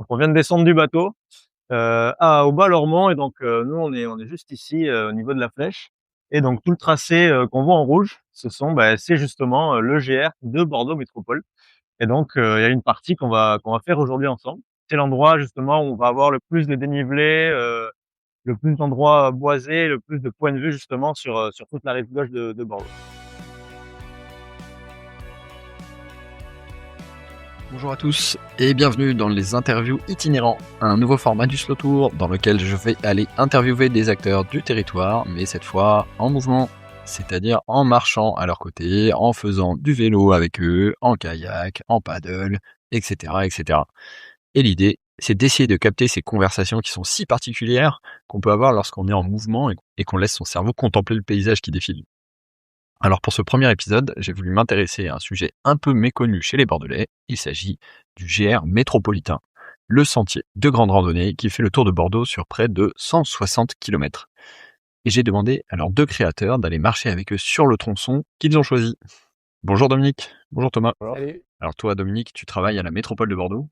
Donc on vient de descendre du bateau au Bas-Lormont et donc nous on est juste ici au niveau de la Flèche et donc tout le tracé qu'on voit en rouge, c'est justement le GR de Bordeaux Métropole et donc il y a une partie qu'on va faire aujourd'hui ensemble. C'est l'endroit justement où on va avoir le plus de dénivelé, le plus d'endroits boisés, le plus de points de vue justement sur toute la rive gauche de Bordeaux. Bonjour à tous et bienvenue dans les interviews itinérants, un nouveau format du Slow Tour dans lequel je vais aller interviewer des acteurs du territoire, mais cette fois en mouvement, c'est-à-dire en marchant à leur côté, en faisant du vélo avec eux, en kayak, en paddle, etc. etc. Et l'idée, c'est d'essayer de capter ces conversations qui sont si particulières qu'on peut avoir lorsqu'on est en mouvement et qu'on laisse son cerveau contempler le paysage qui défile. Alors pour ce premier épisode, j'ai voulu m'intéresser à un sujet un peu méconnu chez les Bordelais. Il s'agit du GR métropolitain, le sentier de grande randonnée qui fait le tour de Bordeaux sur près de 160 km. Et j'ai demandé à leurs deux créateurs d'aller marcher avec eux sur le tronçon qu'ils ont choisi. Bonjour Dominique, bonjour Thomas. Salut. Alors toi Dominique, tu travailles à la métropole de Bordeaux.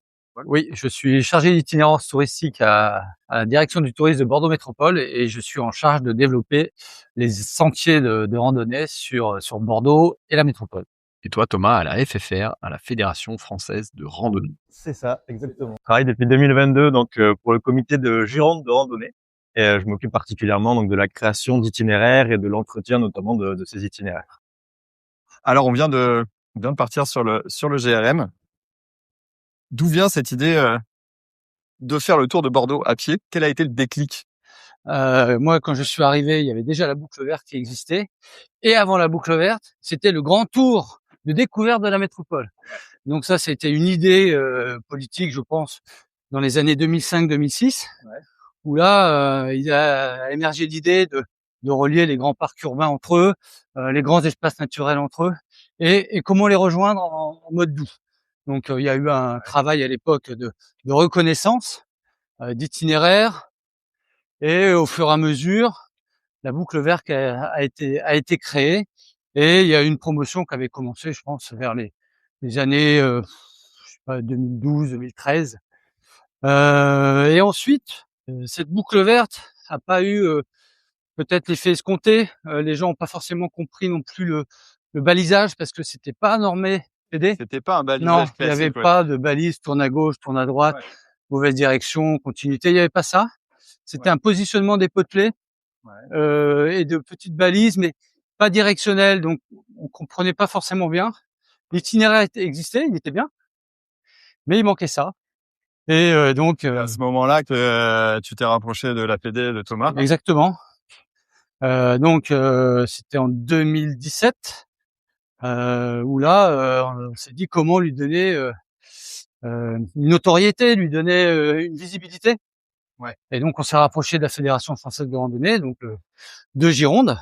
Oui, je suis chargé d'itinérance touristique à la direction du tourisme de Bordeaux Métropole et je suis en charge de développer les sentiers de randonnée sur Bordeaux et la métropole. Et toi Thomas à la FFR, à la Fédération Française de Randonnée. C'est ça, exactement. Je travaille depuis 2022 donc pour le comité de Gironde de randonnée et je m'occupe particulièrement donc de la création d'itinéraires et de l'entretien notamment de ces itinéraires. Alors on vient de partir sur le GRM. D'où vient cette idée de faire le tour de Bordeaux à pied? Quel a été le déclic? Moi, quand je suis arrivé, il y avait déjà la boucle verte qui existait. Et avant la boucle verte, c'était le grand tour de découverte de la métropole. Donc ça, c'était une idée politique, je pense, dans les années 2005-2006, où là, il a émergé l'idée de relier les grands parcs urbains entre eux, les grands espaces naturels entre eux, et comment les rejoindre en mode doux. Donc il y a eu un travail à l'époque de reconnaissance, d'itinéraires, et au fur et à mesure, la boucle verte a été créée, et il y a eu une promotion qui avait commencé, je pense, vers les années 2012-2013. Et ensuite, cette boucle verte a pas eu peut-être l'effet escompté. Les gens ont pas forcément compris non plus le balisage parce que c'était pas normé PD. C'était pas un Non, balisage il y avait classique. pas de balise, tourne à gauche, tourne à droite, mauvaise direction, continuité, il y avait pas ça. C'était un positionnement des potelets et de petites balises, mais pas directionnelles, donc on comprenait pas forcément bien. L'itinéraire existait, il était bien, mais il manquait ça. Et donc À ce moment-là que tu t'es rapproché de la PD de Thomas. Exactement. Donc c'était en 2017 où là on s'est dit comment lui donner une notoriété, lui donner une visibilité. Ouais. Et donc on s'est rapproché de la Fédération Française de Randonnée, donc de Gironde.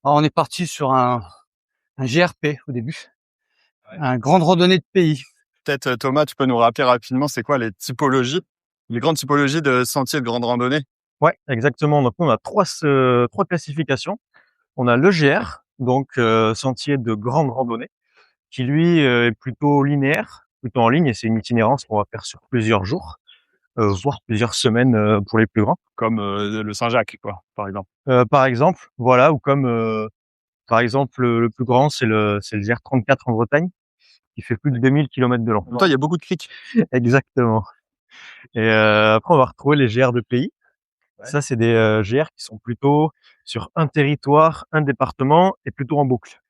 Alors on est parti sur un GRP au début, un grande randonnée de pays. Peut-être Thomas, tu peux nous rappeler rapidement c'est quoi les grandes typologies de sentiers de grande randonnée? Ouais, exactement. Donc nous, on a trois classifications. On a le GR, donc sentier de grande randonnée, qui lui est plutôt linéaire, plutôt en ligne, et c'est une itinérance qu'on va faire sur plusieurs jours, voire plusieurs semaines pour les plus grands. Comme le Saint-Jacques, quoi, par exemple. Par exemple, voilà, ou comme par exemple le plus grand, c'est le GR34 en Bretagne, qui fait plus de 2000 km de long. Toi, il y a beaucoup de criques. Exactement. Et après, on va retrouver les GR de pays. Ça, c'est des GR qui sont plutôt sur un territoire, un département et plutôt en boucle.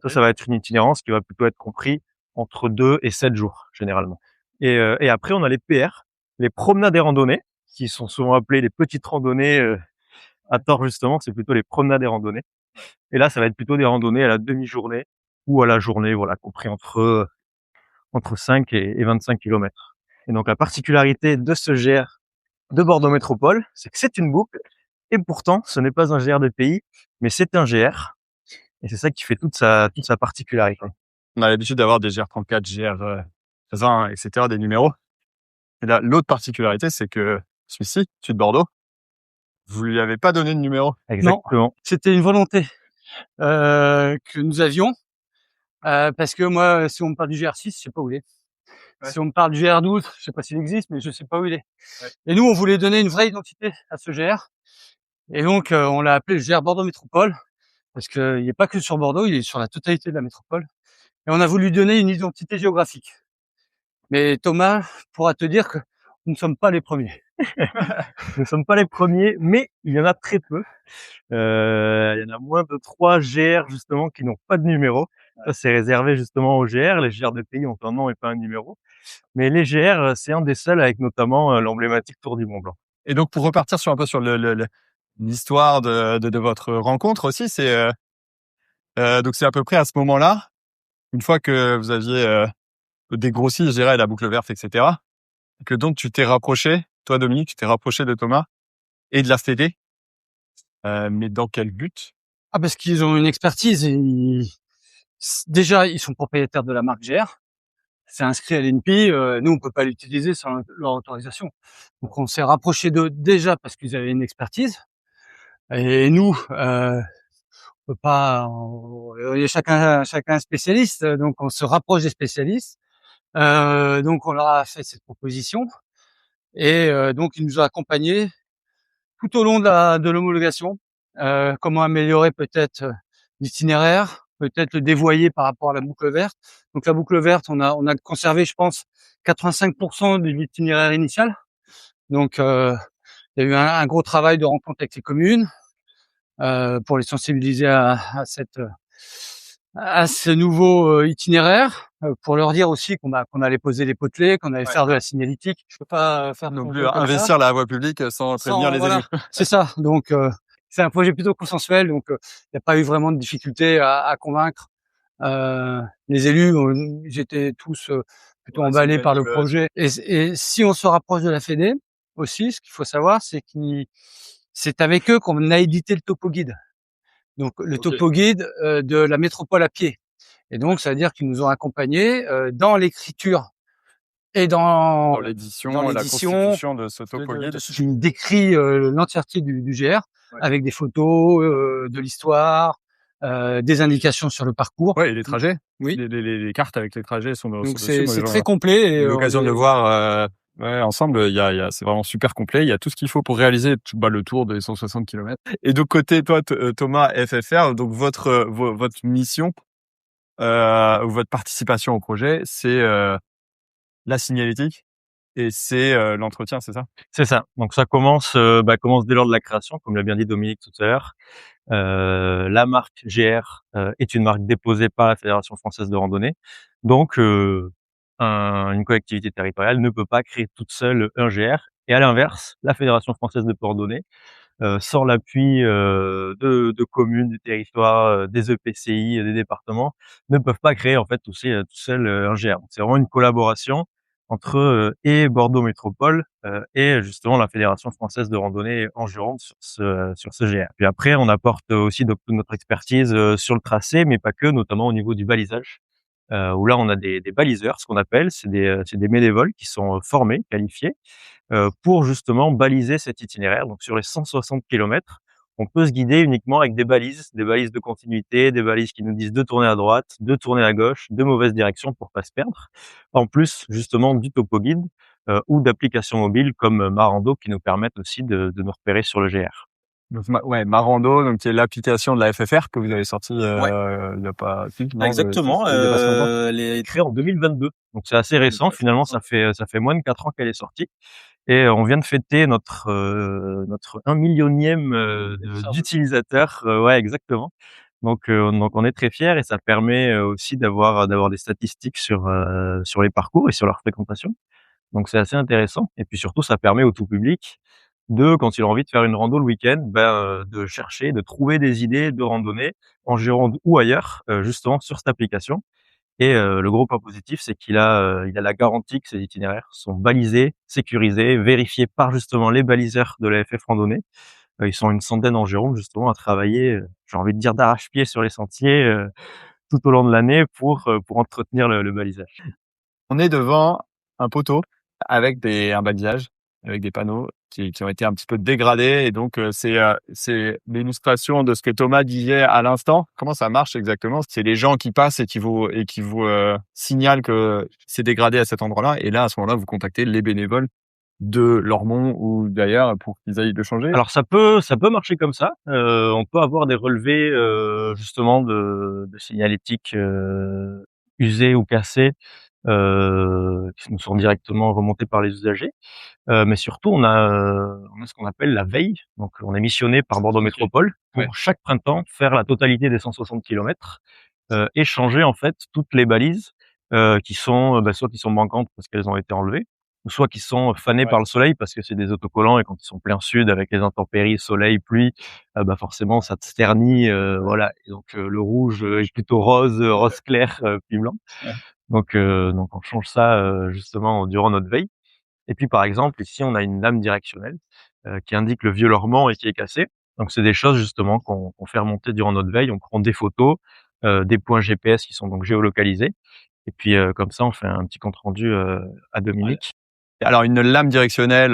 Ça va être une itinérance qui va plutôt être compris entre 2 et 7 jours, généralement. Et après, on a les PR, les promenades et randonnées, qui sont souvent appelées les petites randonnées, à tort justement, c'est plutôt les promenades et randonnées. Et là, ça va être plutôt des randonnées à la demi-journée ou à la journée, voilà, compris entre 5 et 25 km. Et donc, la particularité de ce GR de Bordeaux Métropole, c'est que c'est une boucle, et pourtant, ce n'est pas un GR de pays, mais c'est un GR. Et c'est ça qui fait toute sa particularité. On a l'habitude d'avoir des GR34, GR20, etc., des numéros. Et là, l'autre particularité, c'est que celui-ci, celui de Bordeaux, vous lui avez pas donné de numéro. Exactement. Non, c'était une volonté que nous avions, parce que moi, si on me parle du GR6, je sais pas où il est. Si on me parle du GR12, je sais pas s'il existe, mais je sais pas où il est. Et nous, on voulait donner une vraie identité à ce GR. Et donc, on l'a appelé le GR Bordeaux Métropole, parce qu'il n'est pas que sur Bordeaux, il est sur la totalité de la métropole. Et on a voulu lui donner une identité géographique. Mais Thomas pourra te dire que nous ne sommes pas les premiers. Nous ne sommes pas les premiers, mais il y en a très peu. Il y en a moins de 3 GR justement qui n'ont pas de numéro. Ça, c'est réservé justement aux GR. Les GR de pays ont un nom et pas un numéro. Mais les GR, c'est un des seuls avec notamment l'emblématique Tour du Mont Blanc. Et donc, pour repartir sur un peu sur l'histoire de votre rencontre aussi, donc c'est à peu près à ce moment-là, une fois que vous aviez dégrossi, je dirais, la boucle verte, etc., que donc tu t'es rapproché, toi Dominique, tu t'es rapproché de Thomas et de la Fédé. Mais dans quel but? Ah, parce qu'ils ont une expertise. Déjà, ils sont propriétaires de la marque GR. C'est inscrit à l'INPI. Nous, on peut pas l'utiliser sans leur autorisation. Donc, on s'est rapproché d'eux déjà parce qu'ils avaient une expertise. Et nous, on peut pas. Il y a chacun spécialiste. Donc, on se rapproche des spécialistes. Donc, on leur a fait cette proposition. Et donc, ils nous ont accompagnés tout au long de l'homologation. Comment améliorer peut-être l'itinéraire, peut-être le dévoyer par rapport à la boucle verte. Donc la boucle verte, on a conservé, je pense, 85% de l'itinéraire initial. Donc il y a eu un gros travail de rencontre avec les communes pour les sensibiliser à ce nouveau itinéraire, pour leur dire aussi qu'on allait poser les potelets, qu'on allait faire de la signalétique. Je peux pas faire Non plus investir la voie publique sans prévenir les élus. C'est ça. Donc c'est un projet plutôt consensuel, donc il n'y a pas eu vraiment de difficulté à convaincre les élus. Ils étaient tous plutôt emballés par le projet. Et si on se rapproche de la Fédé aussi, ce qu'il faut savoir, c'est c'est avec eux qu'on a édité le topo guide. Donc le topo guide de la métropole à pied. Et donc ça veut dire qu'ils nous ont accompagnés dans l'écriture et dans l'édition, la constitution de ce topo guide. Qui décrit l'entièreté du GR avec des photos, de l'histoire, des indications sur le parcours. Ouais, et les trajets. Oui. Les cartes avec les trajets sont Donc dessus. c'est très complet. J'ai eu l'occasion de le voir ensemble. C'est vraiment super complet. Il y a tout ce qu'il faut pour réaliser le tour des 160 km. Et de côté, toi, Thomas, FFR, donc votre mission ou votre participation au projet, c'est la signalétique et c'est l'entretien, c'est ça? C'est ça. Donc ça commence dès lors de la création, comme l'a bien dit Dominique tout à l'heure. La marque GR est une marque déposée par la Fédération française de randonnée. Donc une collectivité territoriale ne peut pas créer toute seule un GR. Et à l'inverse, la Fédération française de randonnée sans l'appui de communes, du territoire, des EPCI, des départements, ne peuvent pas créer en fait tout seul un GR. C'est vraiment une collaboration entre et Bordeaux Métropole et justement la Fédération française de randonnée en Gironde sur ce GR. Puis après, on apporte aussi notre expertise sur le tracé, mais pas que, notamment au niveau du balisage. Où là on a des baliseurs, ce qu'on appelle, c'est des bénévoles qui sont formés, qualifiés, pour justement baliser cet itinéraire. Donc sur les 160 kilomètres, on peut se guider uniquement avec des balises de continuité, des balises qui nous disent de tourner à droite, de tourner à gauche, de mauvaise direction pour pas se perdre. En plus justement du topo guide ou d'applications mobiles comme Marando qui nous permettent aussi de nous repérer sur le GR. Donc, Marando, donc qui est l'application de la FFR que vous avez sortie il y a pas exactement, elle est créée en 2022. Donc c'est assez récent, finalement ça fait moins de 4 ans qu'elle est sortie. Et on vient de fêter notre 1 millionième d'utilisateurs. Ouais, exactement. Donc on est très fiers et ça permet aussi d'avoir des statistiques sur les parcours et sur leur fréquentation. Donc c'est assez intéressant. Et puis surtout, ça permet au tout public quand il a envie de faire une rando le week-end, de chercher, de trouver des idées de randonnée en Gironde ou ailleurs, justement sur cette application. Et le gros point positif, c'est il a la garantie que ces itinéraires sont balisés, sécurisés, vérifiés par justement les baliseurs de la FF Randonnée. Ils sont une centaine en Gironde justement à travailler, j'ai envie de dire d'arrache-pied sur les sentiers, tout au long de l'année pour entretenir le balisage. On est devant un poteau avec un balisage avec des panneaux qui ont été un petit peu dégradés. Et donc, c'est l'illustration de ce que Thomas disait à l'instant. Comment ça marche exactement? C'est les gens qui passent et qui vous signalent que c'est dégradé à cet endroit-là. Et là, à ce moment-là, vous contactez les bénévoles de Lormont ou d'ailleurs pour qu'ils aillent le changer. Alors ça peut marcher comme ça. On peut avoir des relevés justement de signalétique usés ou cassés qui nous sont directement remontés par les usagers. Mais surtout on a ce qu'on appelle la veille. Donc on est missionné par Bordeaux Métropole pour chaque printemps faire la totalité des 160 kilomètres et changer en fait toutes les balises qui sont soit qui sont manquantes parce qu'elles ont été enlevées, ou soit qui sont fanées par le soleil parce que c'est des autocollants et quand ils sont plein sud avec les intempéries, soleil, pluie, forcément ça te ternit, voilà. Et donc le rouge est plutôt rose clair, puis blanc. Donc on change ça justement durant notre veille. Et puis par exemple ici on a une lame directionnelle qui indique le vieux Lormont et qui est cassée. Donc c'est des choses justement qu'on fait remonter durant notre veille. On prend des photos, des points GPS qui sont donc géolocalisés. Et puis comme ça on fait un petit compte rendu à Dominique. Alors une lame directionnelle,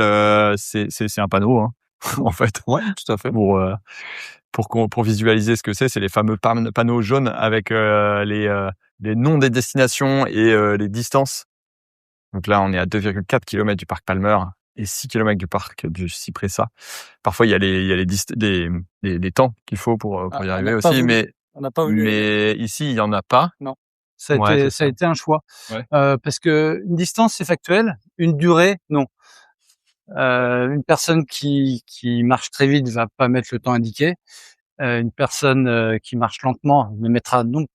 c'est un panneau, hein, en fait. Ouais, tout à fait. Pour visualiser ce que c'est les fameux panneaux jaunes avec les noms des destinations et les distances. Donc là, on est à 2,4 km du parc Palmer et 6 km du parc du Cypressa. Parfois, il y a les temps qu'il faut pour y arriver aussi, mais on n'a pas voulu. Mais ici, il y en a pas. Non. Ça a été un choix. Ouais. Parce que une distance, c'est factuel. Une durée, non. Une personne qui marche très vite va pas mettre le temps indiqué. Une personne qui marche lentement ne mettra non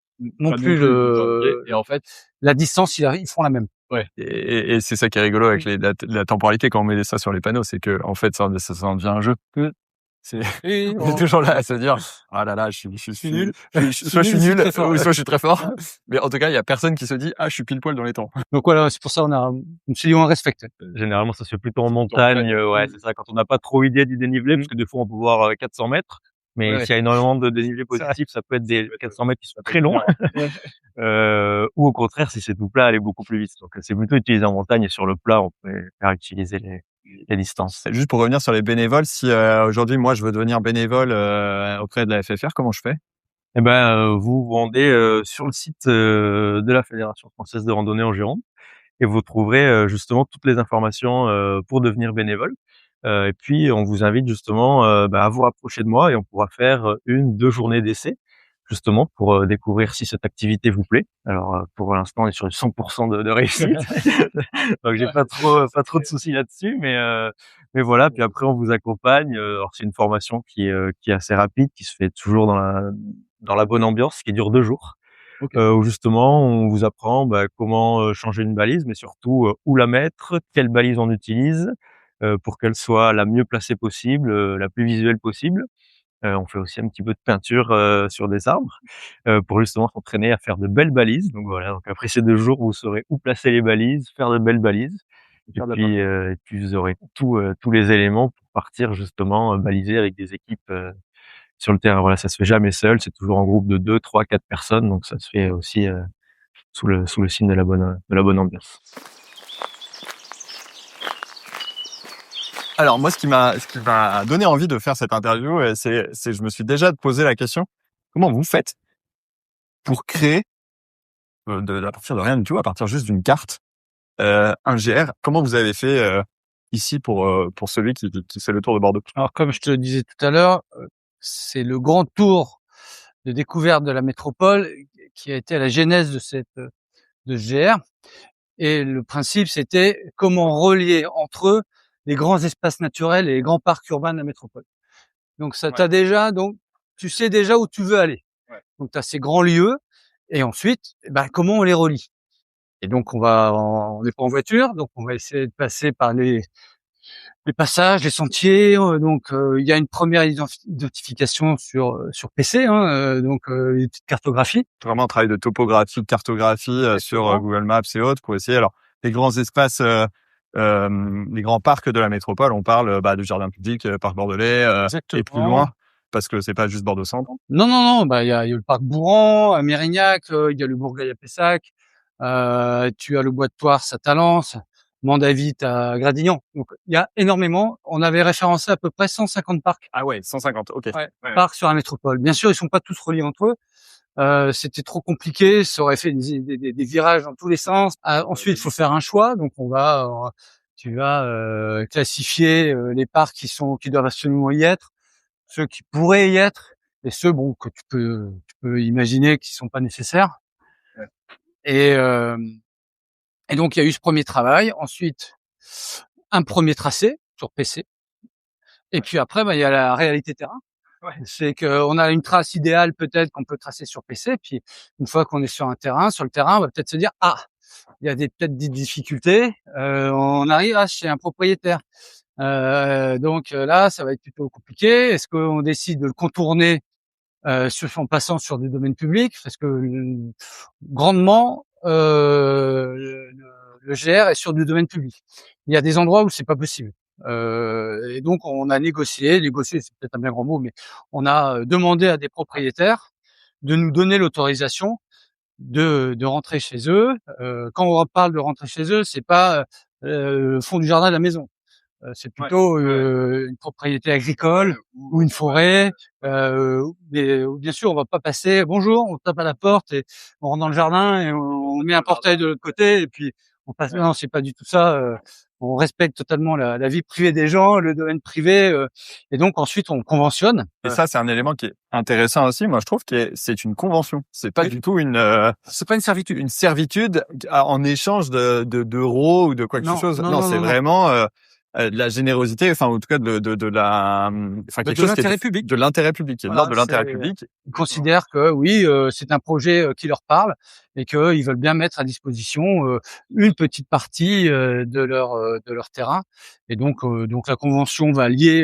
plus le. Et en fait, la distance, ils font la même. Ouais. Et c'est ça qui est rigolo avec la temporalité quand on met ça sur les panneaux, c'est que en fait ça devient un jeu. On est toujours là à se dire ah là là, je suis nul. Soit je suis nul, soit je suis très fort. Mais en tout cas, il y a personne qui se dit ah je suis pile poil dans les temps. Donc voilà, c'est pour ça on s'est dit on respecte. Généralement ça se fait plutôt en montagne, ouais, c'est ça, quand on n'a pas trop idée du dénivelé, parce que des fois on peut voir 400 mètres. Mais s'il y a énormément de dénivelé positif, ça peut être des 400 mètres qui sont très longs. Ou au contraire, si c'est tout plat, aller beaucoup plus vite. Donc c'est plutôt utilisé en montagne, et sur le plat, on peut faire utiliser les distances. Juste pour revenir sur les bénévoles, si aujourd'hui moi je veux devenir bénévole auprès de la FFR, comment je fais? Eh ben vous vous rendez sur le site de la Fédération française de randonnée en Gironde et vous trouverez justement toutes les informations pour devenir bénévole. Et puis on vous invite justement à vous rapprocher de moi et on pourra faire 1-2 journées d'essai justement pour découvrir si cette activité vous plaît. Alors pour l'instant on est sur 100% de réussite, donc j'ai pas trop de soucis là-dessus, mais voilà. Puis après on vous accompagne. Alors c'est une formation qui est assez rapide, qui se fait toujours dans la bonne ambiance, qui dure 2 jours. Okay. Où justement on vous apprend comment changer une balise, mais surtout où la mettre, quelle balise on utilise pour qu'elle soit la mieux placée possible, la plus visuelle possible. On fait aussi un petit peu de peinture sur des arbres pour justement s'entraîner à faire de belles balises. Donc voilà, donc après ces 2 jours, vous saurez où placer les balises, faire de belles balises, et puis vous aurez tous les éléments pour partir justement baliser avec des équipes sur le terrain. Voilà, ça se fait jamais seul, c'est toujours en groupe de 2, 3, 4 personnes, donc ça se fait aussi sous le signe de la bonne ambiance. Alors moi, ce qui m'a donné envie de faire cette interview, c'est je me suis déjà posé la question, comment vous faites pour créer à partir de rien du tout, à partir juste d'une carte, un GR? Comment vous avez fait ici pour celui qui fait le tour de Bordeaux? Alors comme je te le disais tout à l'heure, c'est le grand tour de découverte de la métropole qui a été à la genèse de ce GR. Et le principe, c'était comment relier entre eux les grands espaces naturels et les grands parcs urbains de la métropole. Donc ça t'as déjà, donc tu sais déjà où tu veux aller. Ouais. Donc tu as ces grands lieux et ensuite, comment on les relie? Et donc on n'est pas en voiture, donc on va essayer de passer par les passages, les sentiers. Donc il y a une première identification sur PC, donc une petite cartographie. Vraiment un travail de topographie, de cartographie sur Google Maps et autres pour essayer. Alors les grands espaces, les grands parcs de la métropole, on parle du jardin public, parc bordelais et plus loin, parce que c'est pas juste Bordeaux-Centre. Non. Il y a le parc Bourran, à Mérignac, il y a le Bourgail à Pessac, tu as le bois de Thouars à Talence. Mandavit à Gradignan. Donc il y a énormément. On avait référencé à peu près 150 parcs. Ah ouais, 150. Ok. Ouais, parcs sur la métropole. Bien sûr, ils sont pas tous reliés entre eux. C'était trop compliqué, ça aurait fait des virages dans tous les sens. Ensuite, il faut faire un choix. Donc tu vas classifier les parcs qui doivent absolument y être, ceux qui pourraient y être, et ceux que tu peux imaginer qui sont pas nécessaires. Ouais. Et donc il y a eu ce premier travail. Ensuite, un premier tracé sur PC. Et puis après, il y a la réalité terrain. Ouais. C'est qu'on a une trace idéale peut-être qu'on peut tracer sur PC. Puis une fois qu'on est sur le terrain, on va peut-être se dire il y a peut-être des difficultés. On arrive chez un propriétaire. Donc là, ça va être plutôt compliqué. Est-ce qu'on décide de le contourner en passant sur du domaine public? Parce que grandement, le GR est sur du domaine public. Il y a des endroits où c'est pas possible. Et donc on a négocié, c'est peut-être un bien grand mot, mais on a demandé à des propriétaires de nous donner l'autorisation de rentrer chez eux. Quand on parle de rentrer chez eux, c'est pas le fond du jardin de la maison. C'est plutôt une propriété agricole ou une forêt. Mais bien sûr, on va pas passer. Bonjour, on tape à la porte et on rentre dans le jardin et on met un portail de l'autre côté et puis on passe. Non, c'est pas du tout ça. On respecte totalement la vie privée des gens, le domaine privé, et donc ensuite on conventionne. Et ça, c'est un élément qui est intéressant aussi. Moi, je trouve que c'est une convention. C'est pas du tout C'est pas une servitude. une servitude en échange d'euros ou de quoi que ce soit. Non, c'est vraiment de la générosité, enfin, en tout cas de la, enfin, quelque chose l'intérêt public. de l'intérêt public, de l'ordre de l'intérêt public. Ils considèrent que oui, c'est un projet qui leur parle et qu'ils veulent bien mettre à disposition une petite partie de leur terrain. Et donc la convention va lier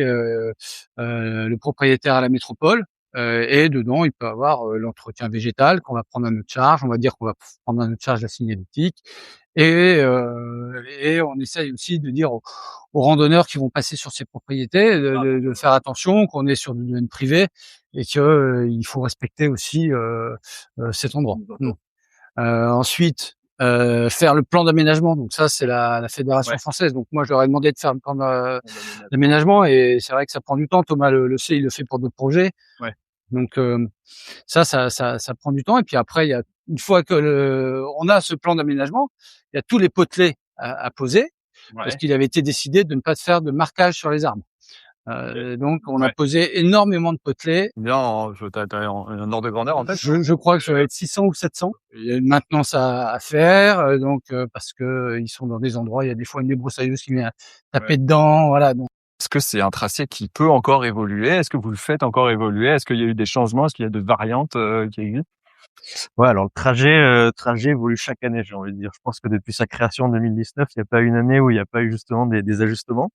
le propriétaire à la métropole. Et dedans, il peut avoir l'entretien végétal qu'on va prendre à notre charge. On va dire qu'on va prendre à notre charge la signalétique. Et on essaye aussi de dire aux randonneurs qui vont passer sur ces propriétés de faire attention, qu'on est sur du domaine privé et que il faut respecter aussi cet endroit. Ensuite, faire le plan d'aménagement. Donc ça, c'est la fédération française. Donc moi, je leur ai demandé de faire le plan d'aménagement et c'est vrai que ça prend du temps. Thomas le sait, il le fait pour d'autres projets. Ouais. Donc ça prend du temps. Et puis après, il y a une fois que on a ce plan d'aménagement, il y a tous les potelets à poser parce qu'il avait été décidé de ne pas faire de marquage sur les arbres. Donc on a posé énormément de potelets. Bien, t'as un ordre de grandeur en tête? Je crois que ça va être 600 ou 700. Il y a une maintenance à faire, donc parce que ils sont dans des endroits, il y a des fois une débroussailleuse qui vient taper dedans, voilà. Donc est-ce que c'est un tracé qui peut encore évoluer? Est-ce que vous le faites encore évoluer? Est-ce qu'il y a eu des changements? Est-ce qu'il y a de variantes qui existent? Ouais, alors le trajet évolue chaque année, j'ai envie de dire. Je pense que depuis sa création en 2019, il n'y a pas une année où il n'y a pas eu justement des ajustements.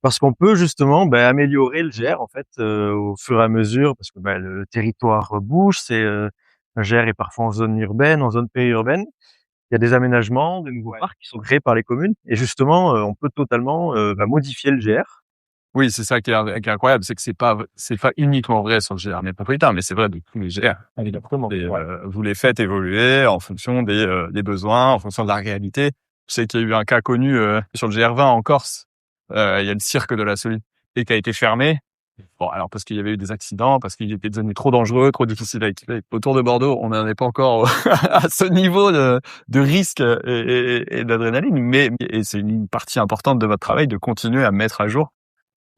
Parce qu'on peut justement améliorer le GR en fait au fur et à mesure, parce que le territoire bouge. Un GR est parfois en zone urbaine, en zone périurbaine. Il y a des aménagements, de nouveaux parcs qui sont créés par les communes, et justement on peut totalement modifier le GR. Oui, c'est ça qui est incroyable, c'est que c'est pas uniquement vrai sur le GR métropolitain, mais c'est vrai de tous les GR. Exactement. Vous les faites évoluer en fonction des besoins, en fonction de la réalité. Je sais qu'il y a eu un cas connu sur le GR20 en Corse. Il y a le cirque de la Solide et qui a été fermé. Bon, alors parce qu'il y avait eu des accidents, parce qu'il était devenu trop dangereux, trop difficile à équiper. Autour de Bordeaux, on n'en est pas encore à ce niveau de risque et d'adrénaline, mais c'est une partie importante de votre travail de continuer à mettre à jour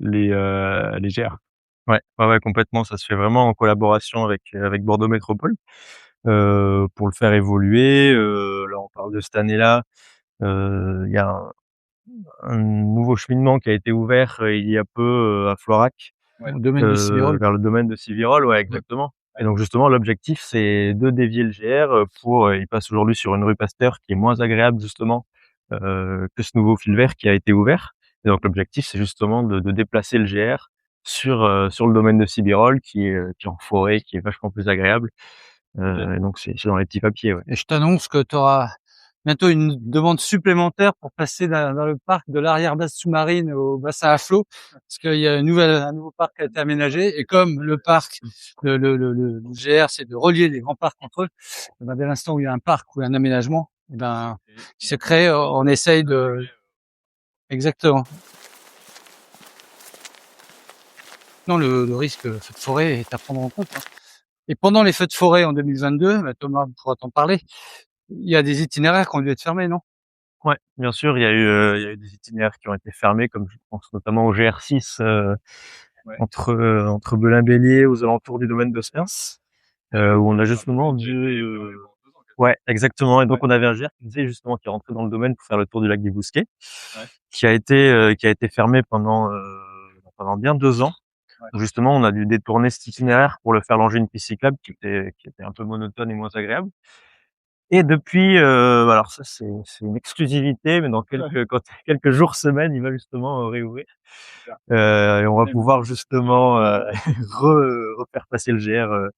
les GR. Ouais, complètement. Ça se fait vraiment en collaboration avec Bordeaux Métropole pour le faire évoluer. Là, on parle de cette année-là. Il y a un nouveau cheminement qui a été ouvert il y a peu à Florac, au domaine de Civirol. vers le domaine de Civirol, ouais, exactement. Et donc justement, l'objectif, c'est de dévier le GR il passe aujourd'hui sur une rue Pasteur qui est moins agréable justement que ce nouveau fil vert qui a été ouvert. Et donc l'objectif, c'est justement de déplacer le GR sur le domaine de Civirol qui est en forêt, qui est vachement plus agréable. Et donc c'est dans les petits papiers, ouais. Et je t'annonce que tu auras bientôt une demande supplémentaire pour passer dans le parc de l'arrière-base sous-marine au bassin à flot, parce qu'il y a un nouveau parc qui a été aménagé, et comme le parc, le GR, c'est de relier les grands parcs entre eux, dès l'instant où il y a un parc ou un aménagement, qui se crée, on essaye Exactement. Non, le risque feu de forêt est à prendre en compte, hein. Et pendant les feux de forêt en 2022, Thomas pourra t'en parler, il y a des itinéraires qui ont dû être fermés, non? Ouais, bien sûr, il y a eu des itinéraires qui ont été fermés, comme je pense notamment au GR6, Ouais. entre Belin-Bélier, aux alentours du domaine de Spins, où on a justement dû, ouais, exactement. Et donc, on avait un GR qui disait justement qui rentrait dans le domaine pour faire le tour du lac du Bousquet, Ouais. qui a été fermé pendant bien 2 ans. Ouais. Donc, justement, on a dû détourner cet itinéraire pour le faire longer une piste cyclable qui était un peu monotone et moins agréable. Et depuis, alors ça c'est une exclusivité, mais dans quelques jours, semaines, il va justement réouvrir. Et on va pouvoir justement refaire passer le GR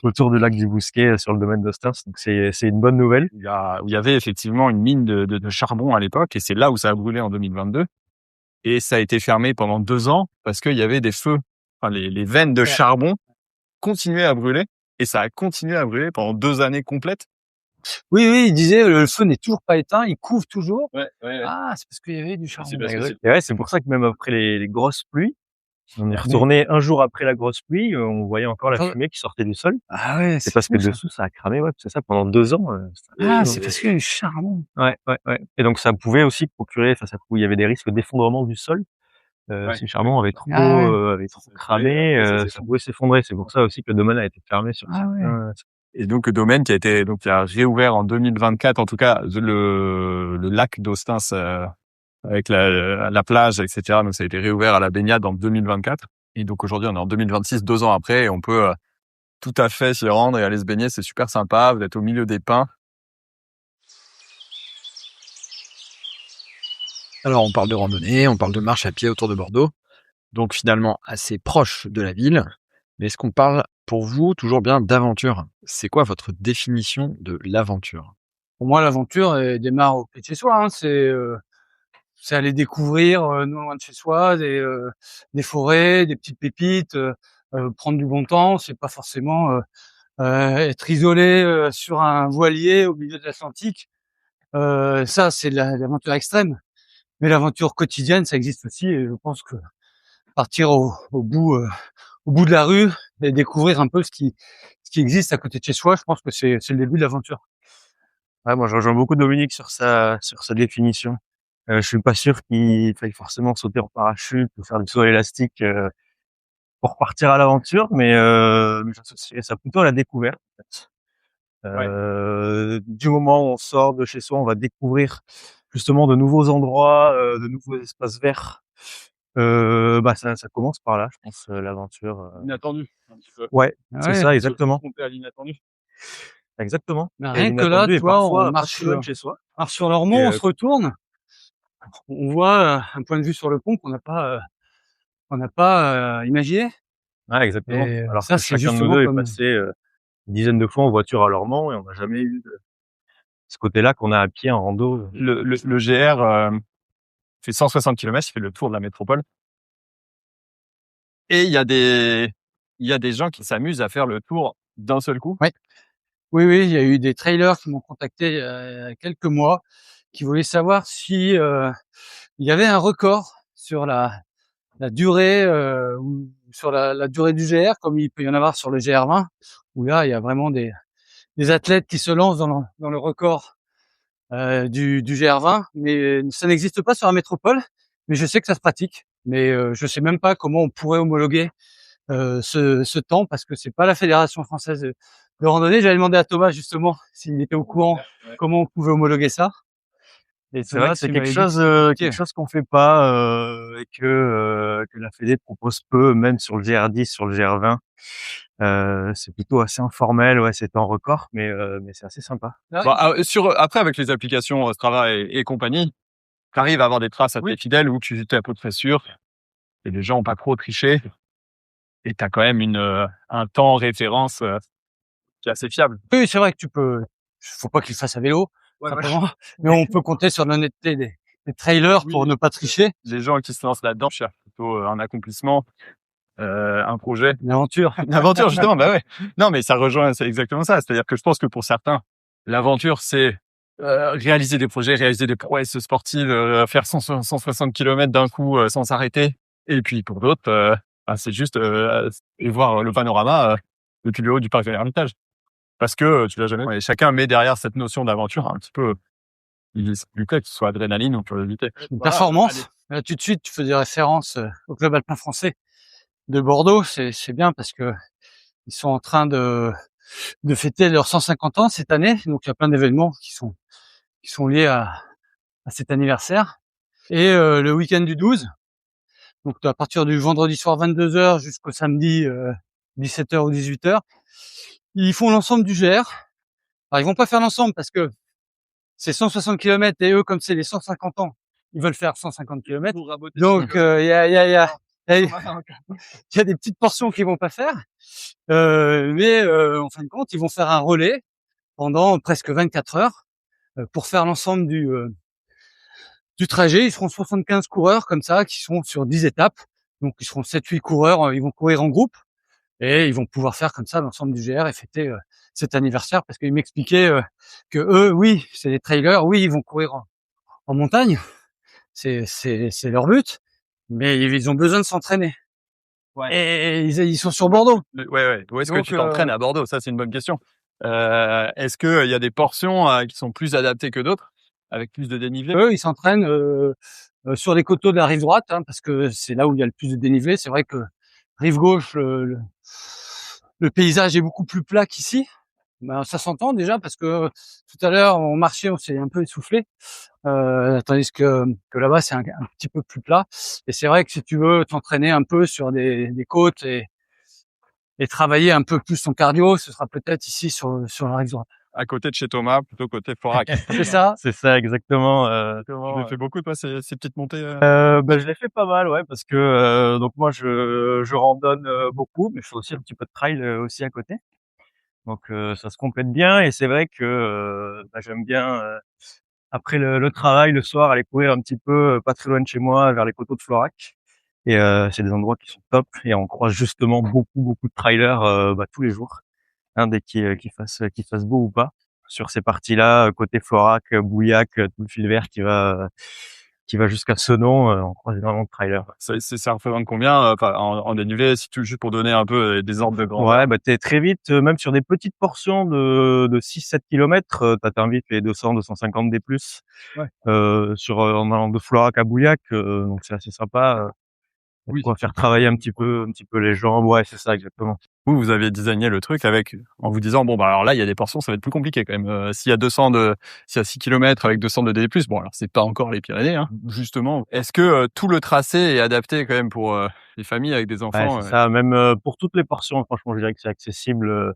autour du lac du Bousquet sur le domaine d'Ostens. Donc c'est une bonne nouvelle. Il y avait effectivement une mine de charbon à l'époque, et c'est là où ça a brûlé en 2022. Et ça a été fermé pendant 2 ans parce qu'il y avait des feux. Enfin, les veines de charbon continuaient à brûler, et ça a continué à brûler pendant 2 années complètes. Oui, il disait le feu n'est toujours pas éteint, il couvre toujours. Ouais. Ah, c'est parce qu'il y avait du charbon. Et ouais, c'est pour ça que même après les grosses pluies, on est retourné un jour après la grosse pluie, on voyait encore la fumée qui sortait du sol. Ah ouais, C'est parce que dessous ça a cramé, ouais, c'est ça, pendant 2 ans. c'est parce qu'il y a du charbon. Ouais. Et donc ça pouvait aussi procurer, il y avait des risques d'effondrement du sol. Ouais. Si le charbon avait trop cramé, ça pouvait s'effondrer. C'est pour ça aussi que le domaine a été fermé sur certains. Et donc le domaine qui a réouvert en 2024, en tout cas le lac d'Ostens avec la plage, etc. Donc ça a été réouvert à la baignade en 2024. Et donc aujourd'hui on est en 2026, 2 ans après, et on peut tout à fait s'y rendre et aller se baigner. C'est super sympa. Vous êtes au milieu des pins. Alors, on parle de randonnée, on parle de marche à pied autour de Bordeaux, donc finalement assez proche de la ville. Mais est-ce qu'on parle, pour vous, toujours bien d'aventure? C'est quoi votre définition de l'aventure? Pour moi, l'aventure démarre au pied de chez soi, hein. C'est aller découvrir non loin de chez soi des forêts, des petites pépites, prendre du bon temps. C'est pas forcément être isolé sur un voilier au milieu de l'Atlantique. Ça, c'est l'aventure extrême. Mais l'aventure quotidienne, ça existe aussi. Et je pense que partir au bout de la rue et découvrir un peu ce qui existe à côté de chez soi, je pense que c'est le début de l'aventure. Ouais, moi je rejoins beaucoup Dominique sur sa définition. Je suis pas sûr qu'il faille forcément sauter en parachute ou faire du saut élastique pour partir à l'aventure, mais j'associerais ça plutôt à la découverte, en fait. Du moment où on sort de chez soi, on va découvrir justement de nouveaux endroits, de nouveaux espaces verts. Ça commence par là, je pense, l'aventure. Inattendu, un petit peu. Ouais, c'est ça, exactement. Confronté à l'inattendu. Exactement. Mais Et rien que là, l'inattendu est tu vois, on parfois pas marche si loin de chez soi. sur Lormont, Et, on se retourne, on voit un point de vue sur le pont qu'on n'a pas imaginé. Ouais, exactement. Et Alors ça, que c'est chacun de nous justement deux est comme passé une dizaine de fois en voiture à Lormont et on n'a jamais eu ce côté-là qu'on a à pied en rando. Le GR fait 160 km, il fait le tour de la métropole. Et il y a des gens qui s'amusent à faire le tour d'un seul coup. Oui, il y a eu des trailers qui m'ont contacté il y a quelques mois, qui voulaient savoir si il y avait un record sur la durée ou sur la durée du GR, comme il peut y en avoir sur le GR20, où là il y a vraiment des athlètes qui se lancent dans le record du GR20, mais ça n'existe pas sur la métropole. Mais je sais que ça se pratique, mais je sais même pas comment on pourrait homologuer ce temps, parce que c'est pas la Fédération française de randonnée. J'avais demandé à Thomas justement s'il était au courant comment on pouvait homologuer ça. Et c'est vrai que c'est quelque chose qu'on fait pas et que la Fédé propose peu, même sur le GR10, sur le GR20. C'est plutôt assez informel, ouais, c'est en record, mais c'est assez sympa. Bon, après, avec les applications Strava et compagnie, tu arrives à avoir des traces assez fidèles où tu es à peu près sûr et les gens ont pas trop triché, et tu as quand même un temps référence qui est assez fiable. Oui, c'est vrai que faut pas qu'il fasse à vélo, simplement, mais on peut compter sur l'honnêteté des trailers pour ne pas tricher. Les gens qui se lancent là-dedans cherchent plutôt un accomplissement, un projet. Une aventure. Une aventure, justement, bah ouais. Non, mais ça rejoint, c'est exactement ça. C'est-à-dire que je pense que pour certains, l'aventure, c'est réaliser des projets, réaliser des prouesses sportives, faire 160 km d'un coup sans s'arrêter. Et puis pour d'autres, c'est juste et voir le panorama depuis le haut du parc de l'Ermitage. Parce que tu l'as jamais. Et chacun met derrière cette notion d'aventure un petit peu. Il est plus clair que ce soit adrénaline ou curiosité. Une performance. Là, tout de suite, tu faisais référence au club alpin français de Bordeaux. C'est bien parce que ils sont en train de fêter leurs 150 ans cette année. Donc, il y a plein d'événements qui sont liés à cet anniversaire. Et le week-end du 12, donc à partir du vendredi soir 22h jusqu'au samedi 17h ou 18h, ils font l'ensemble du GR. Alors, ils vont pas faire l'ensemble parce que c'est 160 km et eux, comme c'est les 150 ans, ils veulent faire 150 km. Donc, il y a des petites portions qu'ils vont pas faire. Mais en fin de compte, ils vont faire un relais pendant presque 24 heures pour faire l'ensemble du trajet. Ils seront 75 coureurs comme ça, qui sont sur 10 étapes. Donc, ils seront 7-8 coureurs. Ils vont courir en groupe et ils vont pouvoir faire comme ça l'ensemble du GR et fêter cet anniversaire parce qu'ils m'expliquaient que eux, oui, c'est des trailers, oui, ils vont courir en montagne, c'est leur but, mais ils ont besoin de s'entraîner. Ouais. Et ils sont sur Bordeaux. Ouais. Où est-ce que Donc, tu t'entraînes à Bordeaux? Ça, c'est une bonne question. Est-ce que il y a des portions qui sont plus adaptées que d'autres, avec plus de dénivelé? Eux, ils s'entraînent sur les coteaux de la rive droite, hein, parce que c'est là où il y a le plus de dénivelé. C'est vrai que rive gauche, le paysage est beaucoup plus plat qu'ici. Ben, ça s'entend déjà parce que tout à l'heure on marchait, on s'est un peu essoufflé, tandis que là-bas c'est un petit peu plus plat. Et c'est vrai que si tu veux t'entraîner un peu sur des côtes et travailler un peu plus ton cardio, ce sera peut-être ici sur la rive droite. À côté de chez Thomas, plutôt côté Florac. C'est ça. C'est ça exactement. Tu l'as fait beaucoup toi ces petites montées Je l'ai fait pas mal, ouais, parce que donc moi je randonne beaucoup, mais je fais aussi un petit peu de trail aussi à côté. Donc ça se complète bien et c'est vrai que j'aime bien après le travail le soir aller courir un petit peu pas très loin de chez moi vers les coteaux de Florac. Et c'est des endroits qui sont top et on croise justement beaucoup de trailers tous les jours, hein, dès qu'il fasse beau ou pas. Sur ces parties-là, côté Florac, Bouillac, tout le fil vert qui va jusqu'à Senon, on croise énormément de trailers. Ça représente combien en dénivelé, si tu juste pour donner un peu des ordres de grandeur? Ouais, t'es très vite, même sur des petites portions de 6-7 kilomètres, t'atteins vite les 200-250 des plus. Ouais. En allant de Florac à Bouillac, donc c'est assez sympa. Oui. Quoi faire travailler un petit peu les jambes. Ouais, c'est ça exactement. Vous avez designé le truc en vous disant, bon, bah, alors là, il y a des portions, ça va être plus compliqué quand même. S'il y a 6 km avec 200 de D+, bon, alors c'est pas encore les Pyrénées, hein, justement. Est-ce que tout le tracé est adapté quand même pour les familles avec des enfants? Ouais, c'est ça. Même pour toutes les portions, franchement, je dirais que c'est accessible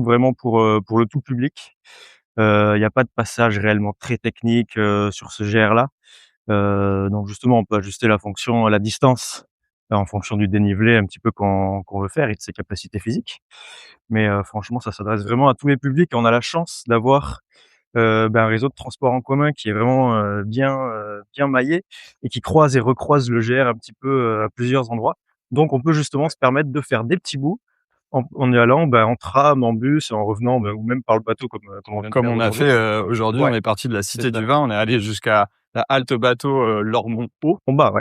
vraiment pour le tout public. Il y a pas de passage réellement très technique sur ce GR-là. Donc justement, on peut ajuster la distance en fonction du dénivelé un petit peu qu'on veut faire et de ses capacités physiques. Mais franchement, ça s'adresse vraiment à tous les publics et on a la chance d'avoir un réseau de transport en commun qui est vraiment bien maillé et qui croise et recroise le GR un petit peu à plusieurs endroits. Donc on peut justement se permettre de faire des petits bouts en y allant en tram, en bus, en revenant ou même par le bateau Comme on a fait aujourd'hui, Ouais. on est parti de la Cité C'est ça. du Vin, on est allé jusqu'à la halte bateau Lormont-Haut. En bas, ouais.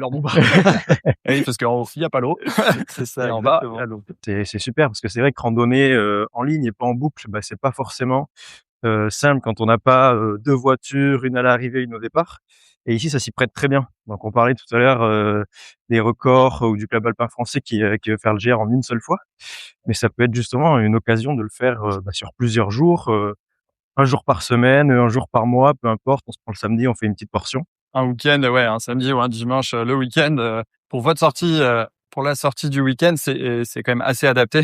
Oui, parce qu'en haut, il y a pas l'eau. C'est ça, Et en bas, exactement. C'est super parce que c'est vrai que randonner en ligne et pas en boucle, c'est pas forcément simple quand on n'a pas 2 voitures, une à l'arrivée, une au départ. Et ici, ça s'y prête très bien. Donc on parlait tout à l'heure des records ou du club alpin français qui veut faire le GR en une seule fois. Mais ça peut être justement une occasion de le faire sur plusieurs jours, 1 jour par semaine, 1 jour par mois, peu importe. On se prend le samedi, on fait une petite portion. un week-end, ouais, un samedi ou un dimanche, le week-end, pour votre sortie, pour la sortie du week-end, c'est quand même assez adapté.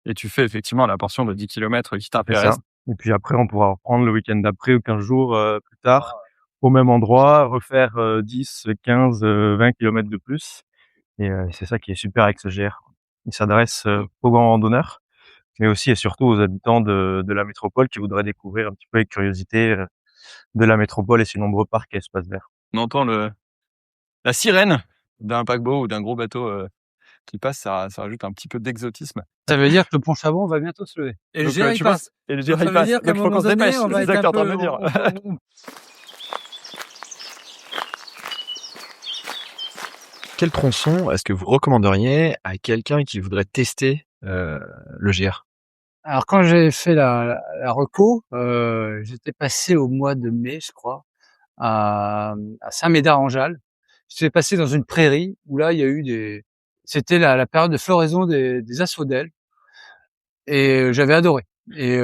Et tu fais effectivement la portion de 10 km qui C'est t'intéresse. ça. Et puis après, on pourra reprendre le week-end d'après ou 15 jours plus tard au même endroit, refaire 10, 15, 20 kilomètres de plus. Et c'est ça qui est super avec ce GR. Il s'adresse aux grands randonneurs, mais aussi et surtout aux habitants de la métropole qui voudraient découvrir un petit peu avec curiosité de la métropole et ses nombreux parcs et espaces verts. On entend la sirène d'un paquebot ou d'un gros bateau qui passe, ça rajoute un petit peu d'exotisme. Ça veut dire que le pont Chabon va bientôt se lever. Et le Donc, GR, il tu vois, passe. et le Donc, GR, il ça veut passe. dire qu'à Donc, un il faut moment qu'on se donné, dépêche. on va C'est être ça que un t'es en train peu... de me dire. Quel tronçon est-ce que vous recommanderiez à quelqu'un qui voudrait tester le GR? Alors, quand j'ai fait la reco, j'étais passé au mois de mai, je crois, à Saint-Médard-en-Jalles. J'étais passé dans une prairie où là, il y a eu c'était la période de floraison des asphodèles et j'avais adoré. Et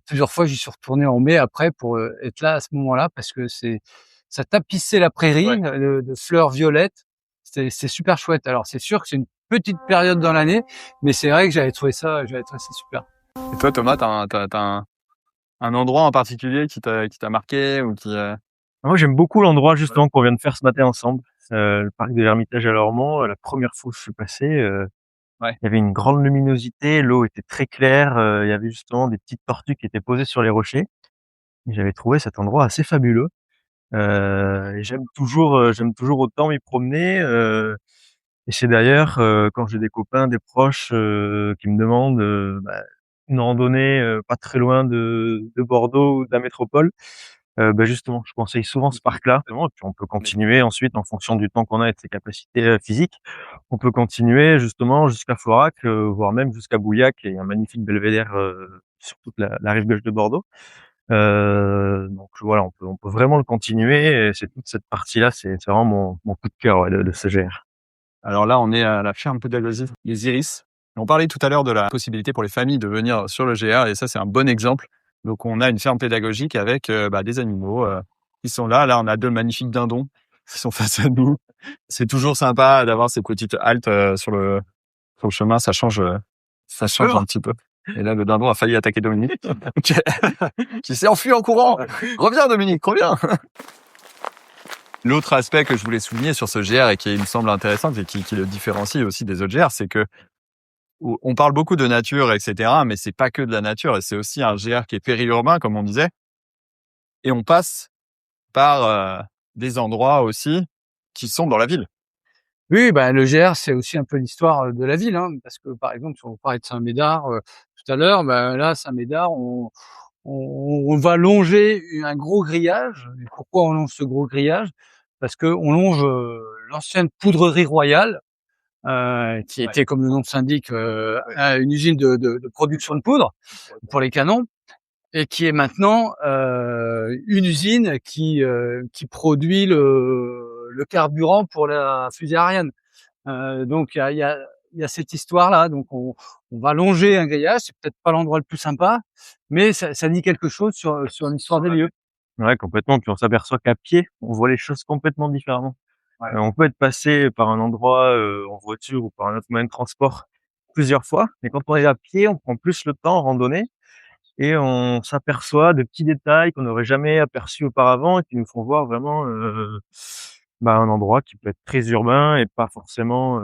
plusieurs fois, j'y suis retourné en mai après pour être là à ce moment-là parce que ça tapissait la prairie de fleurs violettes. C'était super chouette. Alors, c'est sûr que c'est une petite période dans l'année, mais c'est vrai que j'avais trouvé ça super. Et toi, Thomas, t'as un endroit en particulier qui t'a marqué ou qui Moi, j'aime beaucoup l'endroit justement qu'on vient de faire ce matin ensemble, le parc de l'Ermitage à Lormont. La première fois où je suis passé, Ouais. il y avait une grande luminosité, l'eau était très claire, il y avait justement des petites tortues qui étaient posées sur les rochers. Et j'avais trouvé cet endroit assez fabuleux. Et j'aime toujours autant m'y promener. Et c'est d'ailleurs quand j'ai des copains, des proches qui me demandent une randonnée pas très loin de Bordeaux ou de la métropole. Justement, je conseille souvent ce parc-là. Et puis on peut continuer ensuite en fonction du temps qu'on a et de ses capacités physiques. On peut continuer justement jusqu'à Florac, voire même jusqu'à Bouillac, qui est un magnifique belvédère sur toute la rive gauche de Bordeaux. Donc voilà, on peut vraiment le continuer. Et c'est toute cette partie-là, c'est vraiment mon coup de cœur de ce GR. Alors là, on est à la ferme pédagogique Les Iris. On parlait tout à l'heure de la possibilité pour les familles de venir sur le GR, et ça, c'est un bon exemple. Donc, on a une ferme pédagogique avec des animaux qui sont là. Là, on a 2 magnifiques dindons qui sont face à nous. C'est toujours sympa d'avoir ces petites haltes sur le chemin. Ça change un petit peu. Et là, le dindon a failli attaquer Dominique, qui s'est enfui en courant. Reviens, Dominique, reviens. L'autre aspect que je voulais souligner sur ce GR et qui me semble intéressant et qui le différencie aussi des autres GR, c'est que on parle beaucoup de nature, etc., mais c'est pas que de la nature, et c'est aussi un GR qui est périurbain, comme on disait, et on passe par des endroits aussi qui sont dans la ville. Oui, le GR, c'est aussi un peu l'histoire de la ville, hein, parce que, par exemple, si on parlait de Saint-Médard tout à l'heure, là, Saint-Médard, on va longer un gros grillage. Et pourquoi on longe ce gros grillage? Parce que on longe l'ancienne poudrerie royale, qui était, comme le nom l'indique, une usine de production de poudre pour les canons, et qui est maintenant une usine qui produit le carburant pour la fusée Ariane. Donc il y a cette histoire-là. Donc on va longer un grillage. C'est peut-être pas l'endroit le plus sympa, mais ça dit quelque chose sur l'histoire des lieux. Ouais, complètement. Puis on s'aperçoit qu'à pied, on voit les choses complètement différemment. On peut être passé par un endroit en voiture ou par un autre moyen de transport plusieurs fois, mais quand on est à pied, on prend plus le temps en randonnée et on s'aperçoit de petits détails qu'on n'aurait jamais aperçus auparavant et qui nous font voir vraiment un endroit qui peut être très urbain et pas forcément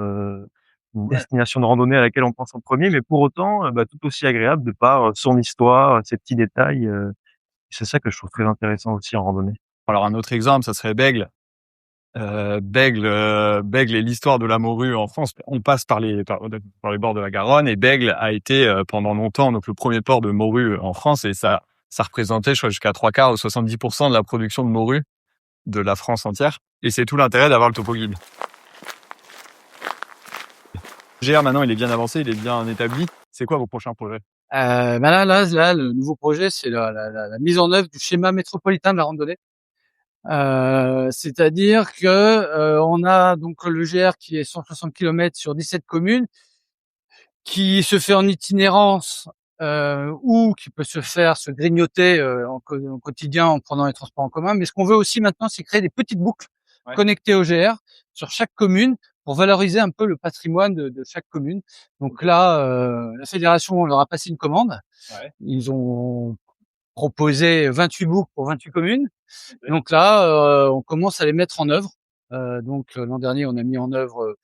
une destination de randonnée à laquelle on pense en premier, mais pour autant tout aussi agréable de par son histoire, ses petits détails. C'est ça que je trouve très intéressant aussi en randonnée. Alors un autre exemple, ça serait Bègles. Bègles est l'histoire de la morue en France. On passe par les bords de la Garonne, et Bègles a été pendant longtemps donc le premier port de morue en France, et ça représentait, je crois, jusqu'à 3/4 ou 70% de la production de morue de la France entière. Et c'est tout l'intérêt d'avoir le topo guide. Le GR maintenant, il est bien avancé, il est bien établi. C'est quoi vos prochains projets? Là, le nouveau projet, c'est la mise en œuvre du schéma métropolitain de la randonnée. C'est-à-dire que on a donc le GR qui est 160 km sur 17 communes, qui se fait en itinérance ou qui peut se grignoter en quotidien en prenant les transports en commun. Mais ce qu'on veut aussi maintenant, c'est créer des petites boucles connectées au GR sur chaque commune pour valoriser un peu le patrimoine de chaque commune. Donc là, la fédération leur a passé une commande. Ils ont proposé 28 boucles pour 28 communes. Donc là, on commence à les mettre en œuvre. Donc l'an dernier, on a mis en œuvre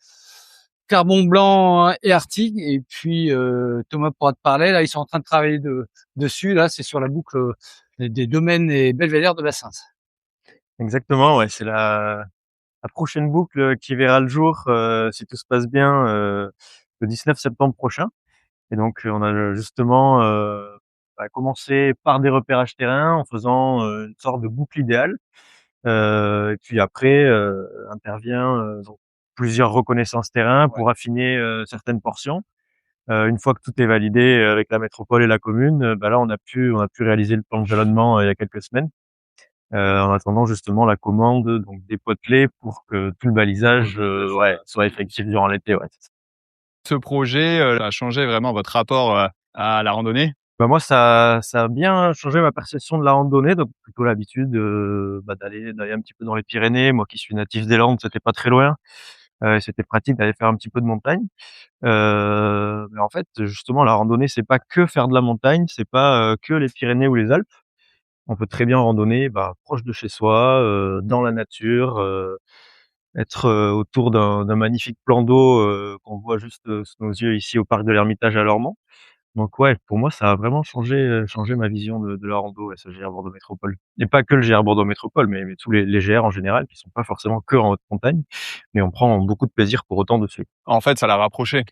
Carbon Blanc et Artigue. Et puis Thomas pourra te parler. Là, ils sont en train de travailler dessus. Là, c'est sur la boucle des domaines et belvédères de Bassins. Exactement, ouais, c'est La prochaine boucle qui verra le jour, si tout se passe bien, le 19 septembre prochain. Et donc, on a justement commencé par des repérages terrain en faisant une sorte de boucle idéale. Et puis après, intervient donc plusieurs reconnaissances terrain pour affiner certaines portions. Une fois que tout est validé avec la métropole et la commune, là on a pu réaliser le plan de jalonnement il y a quelques semaines. En attendant justement la commande donc des potelets pour que tout le balisage soit effectif durant l'été. Ouais. Ce projet a changé vraiment votre rapport à la randonnée? Moi ça a bien changé ma perception de la randonnée, donc plutôt l'habitude d'aller un petit peu dans les Pyrénées. Moi qui suis natif des Landes, c'était pas très loin, et c'était pratique d'aller faire un petit peu de montagne. Mais en fait, justement, la randonnée, c'est pas que faire de la montagne, c'est pas que les Pyrénées ou les Alpes. On peut très bien randonner proche de chez soi, dans la nature, être autour d'un magnifique plan d'eau qu'on voit juste sous nos yeux ici au parc de l'Ermitage à Lormont. Donc ouais, pour moi, ça a vraiment changé ma vision de la rando, ouais, ce GR Bordeaux Métropole. Et pas que le GR Bordeaux Métropole, mais tous les GR en général, qui sont pas forcément que en haute montagne, mais on prend beaucoup de plaisir pour autant dessus. En fait, ça l'a rapproché.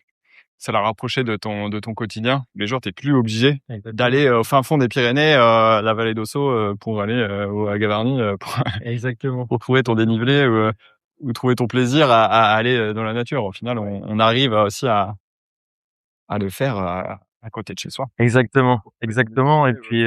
Ça l'a rapproché de ton quotidien. Les jours, t'es plus obligé d'aller au fin fond des Pyrénées, la vallée d'Ossau, pour aller à Gavarnie, Exactement. pour trouver ton dénivelé ou trouver ton plaisir à aller dans la nature. Au final, on arrive aussi à le faire à côté de chez soi. Exactement. Et puis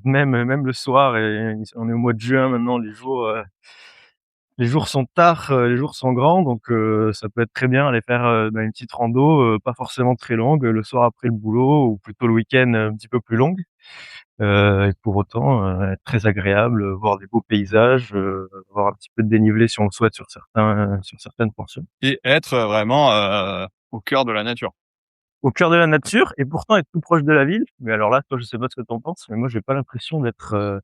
même le soir, et on est au mois de juin maintenant, les jours sont tard, les jours sont grands, donc ça peut être très bien aller faire une petite rando, pas forcément très longue, le soir après le boulot ou plutôt le week-end un petit peu plus longue. Et pour autant être très agréable, voir des beaux paysages, voir un petit peu de dénivelé si on le souhaite sur certaines portions. Et être vraiment au cœur de la nature. Au cœur de la nature et pourtant être tout proche de la ville. Mais alors là, toi, je sais pas ce que t'en penses, mais moi j'ai pas l'impression d'être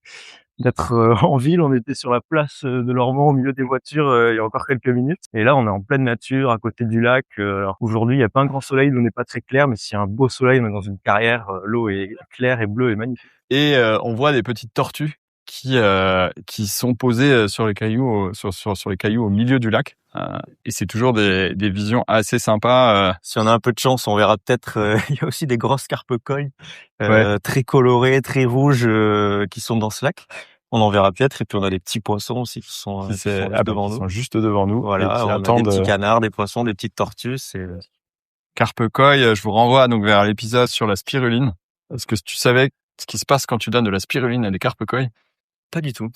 en ville. On était sur la place de Lormont au milieu des voitures il y a encore quelques minutes. Et là, on est en pleine nature, à côté du lac. Alors aujourd'hui, il y a pas un grand soleil, l'eau n'est pas très claire, mais s'il y a un beau soleil, on est dans une carrière, l'eau est claire et bleue et magnifique. Et on voit des petites tortues qui sont posées sur les cailloux, sur les cailloux au milieu du lac. Et c'est toujours des visions assez sympas. Si on a un peu de chance, on verra peut-être. Il y a aussi des grosses carpe-coilles Ouais. très colorées, très rouges, qui sont dans ce lac. On en verra peut-être. Et puis on a des petits poissons aussi qui sont devant Ils nous. sont juste devant nous. Voilà, et qui on a attendent des petits canards, des poissons, des petites tortues. C'est carpe-coille. Je vous renvoie donc vers l'épisode sur la spiruline. Parce que tu savais ce qui se passe quand tu donnes de la spiruline à des carpe-coilles? pas du tout.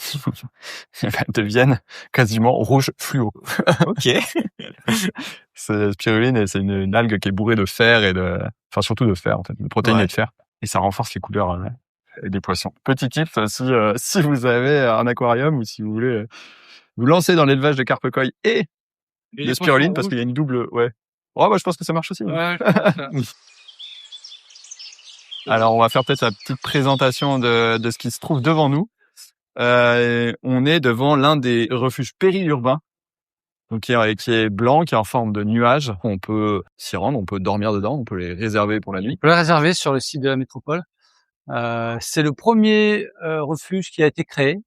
Elles deviennent quasiment rouge fluo. Ok. C'est spiruline et c'est une algue qui est bourrée de fer enfin surtout de fer en fait, de protéines et de fer. Et ça renforce les couleurs des poissons. Petit tip, si vous avez un aquarium ou si vous voulez vous lancer dans l'élevage de carpe-coilles et de spiruline parce qu'il y a une double, ouais. Oh, je pense que ça marche aussi. Ouais, Alors, on va faire peut-être la petite présentation de ce qui se trouve devant nous. On est devant l'un des refuges périurbains, donc qui est blanc, qui est en forme de nuage. On peut s'y rendre, on peut dormir dedans, on peut les réserver pour la nuit. on peut le réserver sur le site de la métropole. C'est le premier refuge qui a été créé.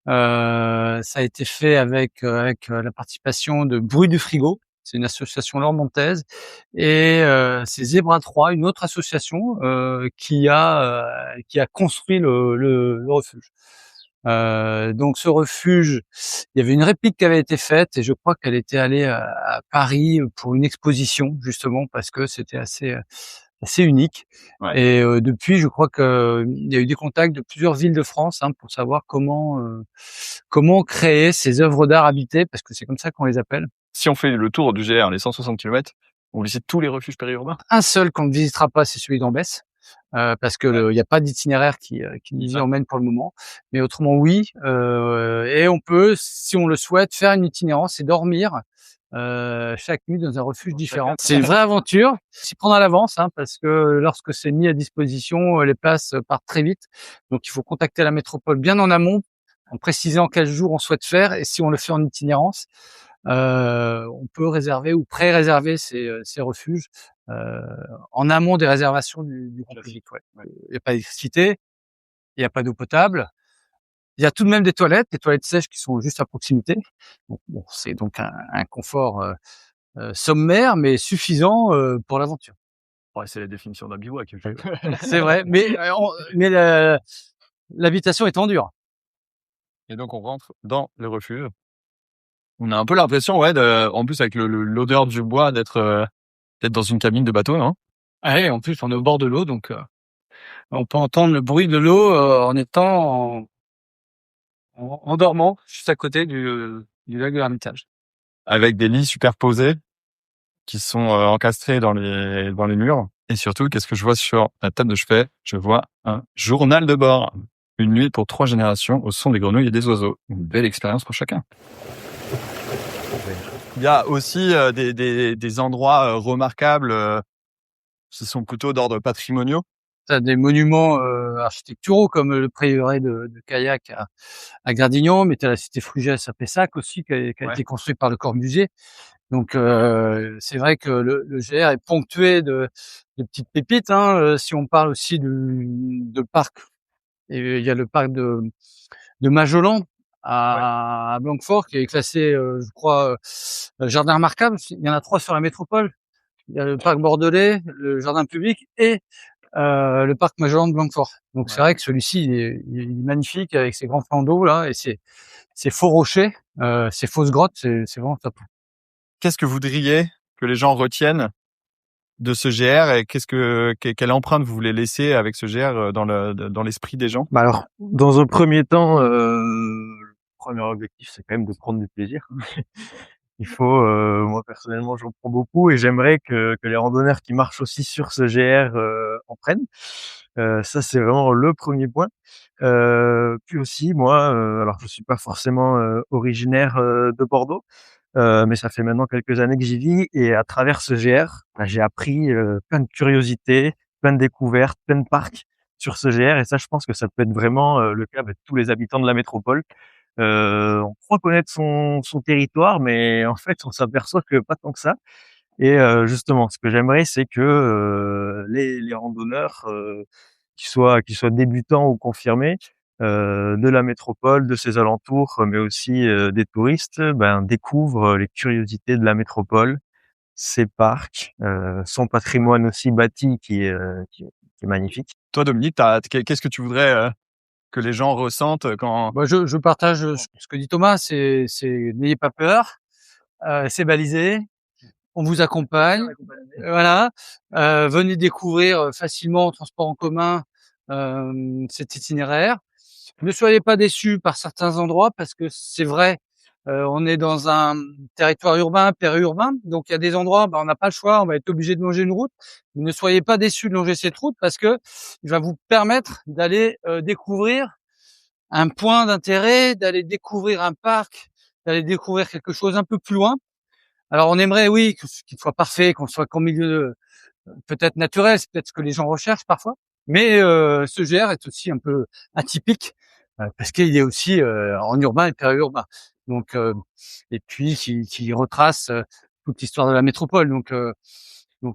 Ça a été fait avec la participation de Bruit du Frigo. C'est une association lormontaise et c'est Zebra 3, une autre association qui a construit le refuge. Donc ce refuge, il y avait une réplique qui avait été faite et je crois qu'elle était allée à Paris pour une exposition justement parce que c'était assez unique. Ouais. Et depuis, je crois que il y a eu des contacts de plusieurs villes de France pour savoir comment créer ces œuvres d'art habitées, parce que c'est comme ça qu'on les appelle. Si on fait le tour du GR, les 160 km, on visite tous les refuges périurbains. Un seul qu'on ne visitera pas, c'est celui d'Ambès, parce que il n'y a pas d'itinéraire qui nous y emmène pour le moment. Mais autrement, oui. Et on peut, si on le souhaite, faire une itinérance et dormir chaque nuit dans un refuge différent. C'est une vraie aventure. S'y prendre à l'avance, parce que lorsque c'est mis à disposition, les places partent très vite. Donc il faut contacter la métropole bien en amont, en précisant quel jour on souhaite faire et si on le fait en itinérance. On peut réserver ou pré-réserver ces refuges en amont des réservations du grand public. Ouais. Il n'y a pas d'électricité, il n'y a pas d'eau potable. Il y a tout de même des toilettes sèches qui sont juste à proximité. Bon, c'est donc un confort sommaire, mais suffisant pour l'aventure. Ouais, c'est la définition d'un bivouac. C'est vrai, mais l'habitation est en dur. Et donc, on rentre dans le refuge. On a un peu l'impression, en plus, avec l'odeur du bois, d'être dans une cabine de bateau, non? Ouais, en plus, on est au bord de l'eau, donc on peut entendre le bruit de l'eau en étant en dormant juste à côté du lac de l'Ermitage. Avec des lits superposés qui sont encastrés dans les murs. Et surtout, qu'est-ce que je vois sur la table de chevet? Je vois un journal de bord. Une nuit pour 3 générations au son des grenouilles et des oiseaux. Une belle expérience pour chacun. Il y a aussi des endroits remarquables qui sont plutôt d'ordre patrimoniaux. T'as des monuments architecturaux comme le prieuré de Caillac à Gradignan, mais t'as la cité Frugès à Pessac aussi qui a été construit par le Corbusier. Donc c'est vrai que le GR est ponctué de petites pépites. Si on parle aussi de parc, et il y a le parc de Majolan à Blanquefort qui est classé, je crois, jardin remarquable. Il y en a 3 sur la métropole. Il y a le parc bordelais, le jardin public et le parc Magellan de Blanquefort. Donc c'est vrai que celui-ci il est magnifique avec ses grands flancs d'eau là et ses faux rochers, ses fausses grottes, c'est vraiment top. Qu'est-ce que vous voudriez que les gens retiennent de ce GR et quelle empreinte vous voulez laisser avec ce GR dans l'esprit des gens? Bah alors, dans un premier temps, le premier objectif, c'est quand même de prendre du plaisir. Il faut, moi personnellement, j'en prends beaucoup et j'aimerais que les randonneurs qui marchent aussi sur ce GR en prennent. Ça, c'est vraiment le premier point. Puis aussi, moi, alors je suis pas forcément originaire de Bordeaux, mais ça fait maintenant quelques années que j'y vis et à travers ce GR, bah, j'ai appris plein de curiosités, plein de découvertes, plein de parcs sur ce GR et ça, je pense que ça peut être vraiment le cas de tous les habitants de la métropole. On croit connaître son territoire, mais en fait, on s'aperçoit que pas tant que ça. Et justement, ce que j'aimerais, c'est que les randonneurs, qui soient débutants ou confirmés, de la métropole, de ses alentours, mais aussi des touristes, ben, découvrent les curiosités de la métropole, ses parcs, son patrimoine aussi bâti qui est magnifique. Toi, Dominique, qu'est-ce que tu voudrais que les gens ressentent quand... Moi, je partage ce que dit Thomas, c'est n'ayez pas peur, c'est balisé, on vous accompagne, voilà, venez découvrir facilement en transport en commun cet itinéraire. Ne soyez pas déçus par certains endroits parce que c'est vrai, on est dans un territoire urbain, périurbain, donc il y a des endroits, on n'a pas le choix, on va être obligé de longer une route. Mais ne soyez pas déçus de longer cette route parce que il va vous permettre d'aller découvrir un point d'intérêt, d'aller découvrir un parc, d'aller découvrir quelque chose un peu plus loin. Alors on aimerait, oui, qu'il soit parfait, qu'on soit qu'en milieu peut-être naturel, c'est peut-être ce que les gens recherchent parfois. Mais ce GR est aussi un peu atypique parce qu'il est aussi en urbain et périurbain. Donc et puis qui retrace toute l'histoire de la métropole. Donc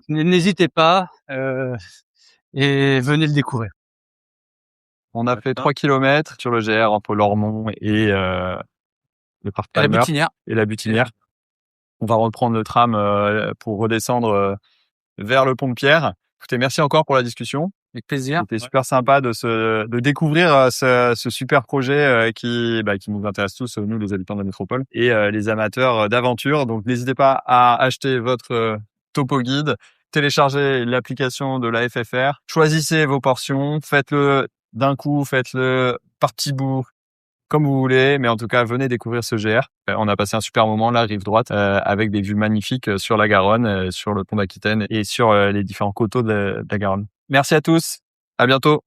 n'hésitez pas et venez le découvrir. On a fait 3 kilomètres sur le GR entre Lormont et le parc Et la Palmer Butinière. et la Butinière. On va reprendre le tram pour redescendre vers le pont de Pierre. Écoutez, merci encore pour la discussion. Avec plaisir. C'était super sympa de découvrir ce super projet qui nous intéresse tous, nous les habitants de la métropole et les amateurs d'aventure. Donc n'hésitez pas à acheter votre topo guide, télécharger l'application de la FFR, choisissez vos portions, faites-le d'un coup, faites-le par petits bouts, comme vous voulez, mais en tout cas, venez découvrir ce GR. On a passé un super moment, la rive droite, avec des vues magnifiques sur la Garonne, sur le pont d'Aquitaine et sur les différents coteaux de la Garonne. Merci à tous, à bientôt.